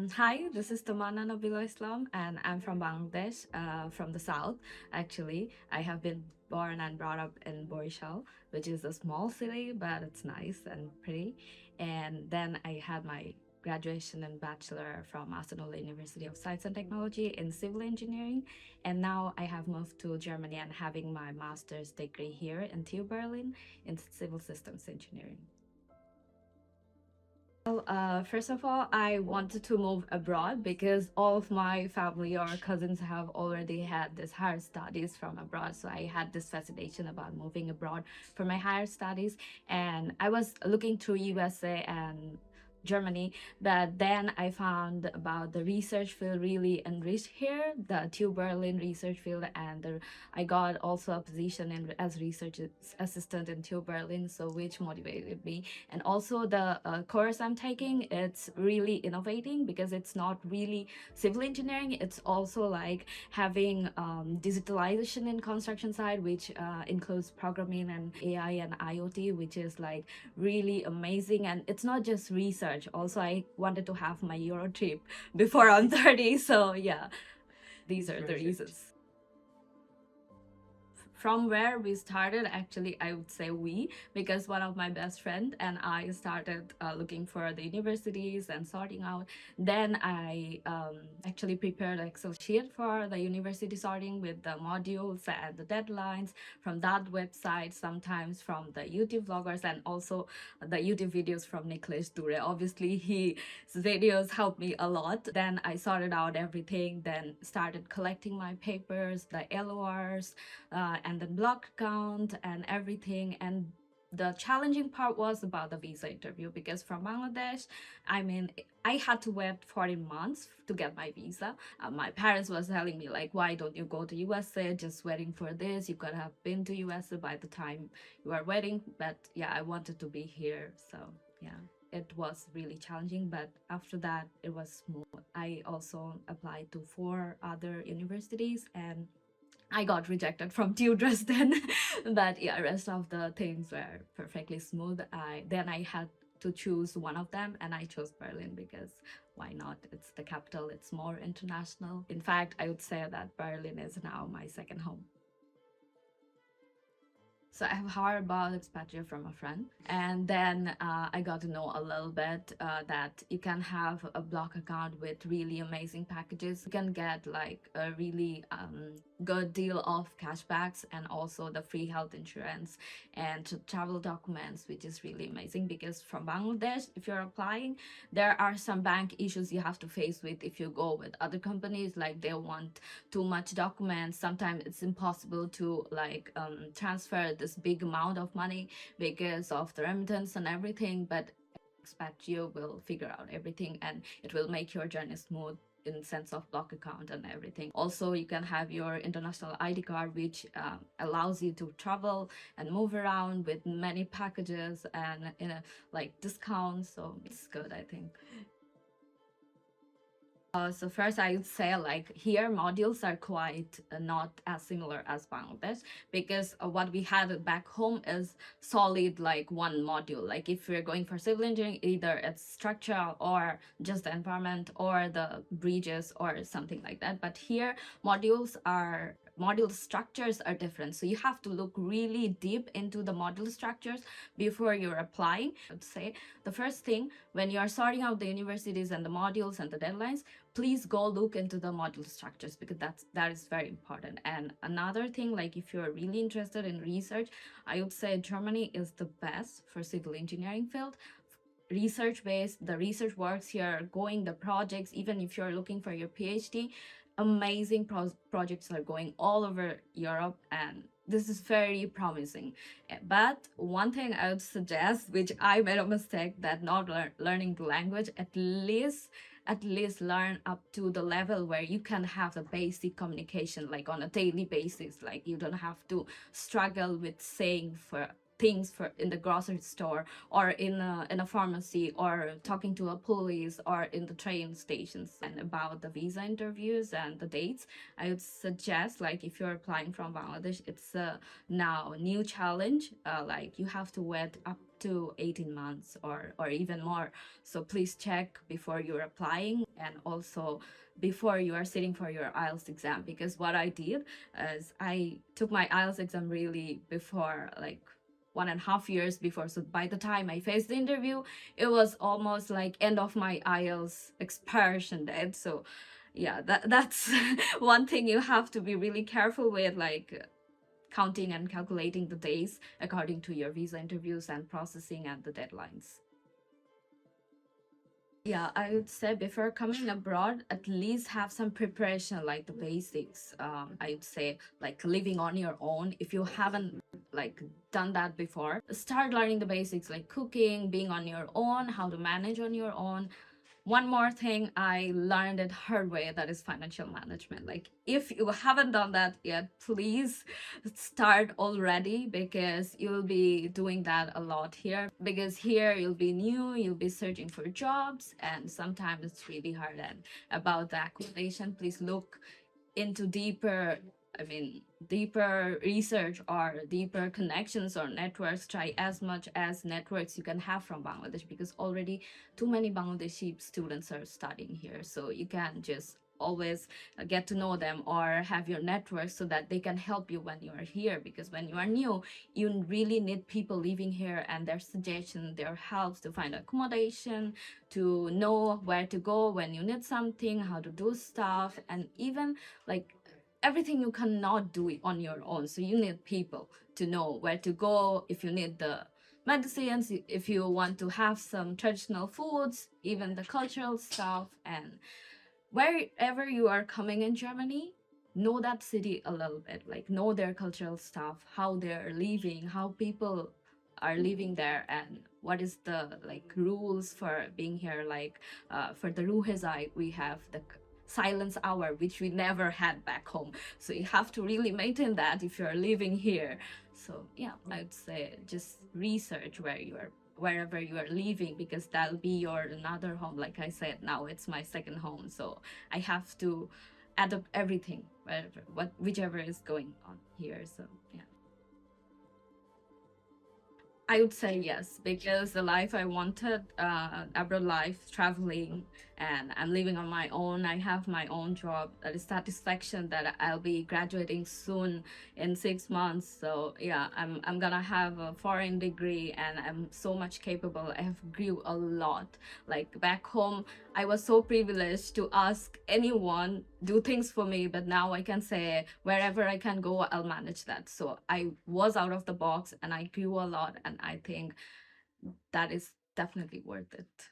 Hi, this is Tamanna Islam, and I'm from Bangladesh, from the south. Actually, I have been born and brought up in Borishal, which is a small city, but it's nice and pretty. And then I had my graduation and bachelor from Arsenal University of Science and Technology in civil engineering, and now I have moved to Germany and having my master's degree here in TU Berlin in civil systems engineering. Well, first of all, I wanted to move abroad because all of my family or cousins have already had this higher studies from abroad. So I had this fascination about moving abroad for my higher studies. And I was looking through USA and Germany, but then I found about the research field really enriched here, the TU Berlin research field, and I got also a position as research assistant in TU Berlin, so which motivated me. And also the course I'm taking, it's really innovating because it's not really civil engineering, it's also like having digitalization in construction side, which includes programming and AI and IoT, which is like really amazing. And it's not just research, also I wanted to have my Euro trip before I'm 30, so yeah, these are the reasons. From where we started, actually I would say we, because one of my best friend and I started looking for the universities and sorting out. Then I actually prepared an Excel sheet for the university sorting with the modules and the deadlines from that website, sometimes from the YouTube vloggers, and also the YouTube videos from Nicholas Dure. Obviously his videos helped me a lot. Then I sorted out everything, then started collecting my papers, the LORs, and then block count and everything. And the challenging part was about the visa interview, because from Bangladesh, I mean, I had to wait 14 months to get my visa. My parents was telling me like, why don't you go to USA, just waiting for this, you could have been to USA by the time you are waiting. But yeah, I wanted to be here, so yeah, it was really challenging, but after that it was smooth. I also applied to 4 other universities and I got rejected from TU Dresden. But yeah, rest of the things were perfectly smooth. I had to choose one of them, and I chose Berlin because why not? It's the capital, it's more international. In fact, I would say that Berlin is now my second home. So I have heard about Expatrio from a friend, and then I got to know a little bit that you can have a block account with really amazing packages. You can get like a really good deal of cashbacks and also the free health insurance and travel documents, which is really amazing. Because from Bangladesh, if you're applying, there are some bank issues you have to face with if you go with other companies. Like they want too much documents. Sometimes it's impossible to like transfer this big amount of money because of the remittance and everything. But Expatrio will figure out everything, and it will make your journey smooth in sense of block account and everything. Also, you can have your international ID card, which allows you to travel and move around with many packages and in a like discounts. So it's good, I think. So first I would say like here modules are quite not as similar as Bangladesh, because what we had back home is solid like one module. Like if we're going for civil engineering, either it's structural or just the environment or the bridges or something like that. But here module structures are different, so you have to look really deep into the module structures before you're applying. I would say the first thing, when you are sorting out the universities and the modules and the deadlines, please go look into the module structures, because that is very important. And another thing, like if you're really interested in research, I would say Germany is the best for civil engineering field. Research based, the research works here, going the projects, even if you're looking for your PhD, amazing projects are going all over Europe, and this is very promising. But one thing I would suggest, which I made a mistake, that not learning the language, at least learn up to the level where you can have the basic communication like on a daily basis. Like you don't have to struggle with saying for things for in the grocery store or in a pharmacy, or talking to a police, or in the train stations. And about the visa interviews and the dates, I would suggest, like if you're applying from Bangladesh, it's a now new challenge. Like you have to wait up to 18 months or even more. So please check before you're applying, and also before you are sitting for your IELTS exam. Because what I did is I took my IELTS exam really before, like 1.5 years before. So by the time I faced the interview, it was almost like end of my IELTS expiration date. So yeah, that's one thing you have to be really careful with, like counting and calculating the days according to your visa interviews and processing and the deadlines. Yeah, I would say before coming abroad, at least have some preparation, like the basics. I would say like living on your own. If you haven't like done that before, start learning the basics like cooking, being on your own, how to manage on your own. One more thing I learned it hard way, that is financial management. Like if you haven't done that yet, please start already, because you'll be doing that a lot here. Because here you'll be new, you'll be searching for jobs, and sometimes it's really hard. And about the accommodation, please look into deeper research or deeper connections or networks. Try as much as networks you can have from Bangladesh, because already too many Bangladeshi students are studying here. So you can just always get to know them or have your network, so that they can help you when you are here. Because when you are new, you really need people living here and their suggestion, their helps to find accommodation, to know where to go when you need something, how to do stuff, and even like everything you cannot do it on your own. So you need people to know where to go, if you need the medicines, if you want to have some traditional foods, even the cultural stuff. And wherever you are coming in Germany, know that city a little bit, like know their cultural stuff, how they're living, how people are living there, and what is the like rules for being here. Like for the Ruhezai, we have the silence hour, which we never had back home. So you have to really maintain that if you're living here. So yeah, I'd say just research wherever you are living, because that'll be your another home. Like I said, now it's my second home, so I have to adapt everything, wherever, whichever is going on here. So yeah, I would say yes, because the life I wanted, abroad life, traveling, and I'm living on my own. I have my own job. That is satisfaction that I'll be graduating soon in 6 months. So yeah, I'm gonna have a foreign degree, and I'm so much capable. I have grew a lot. Like back home, I was so privileged to ask anyone do things for me, but now I can say wherever I can go, I'll manage that. So I was out of the box and I grew a lot, and I think that is definitely worth it.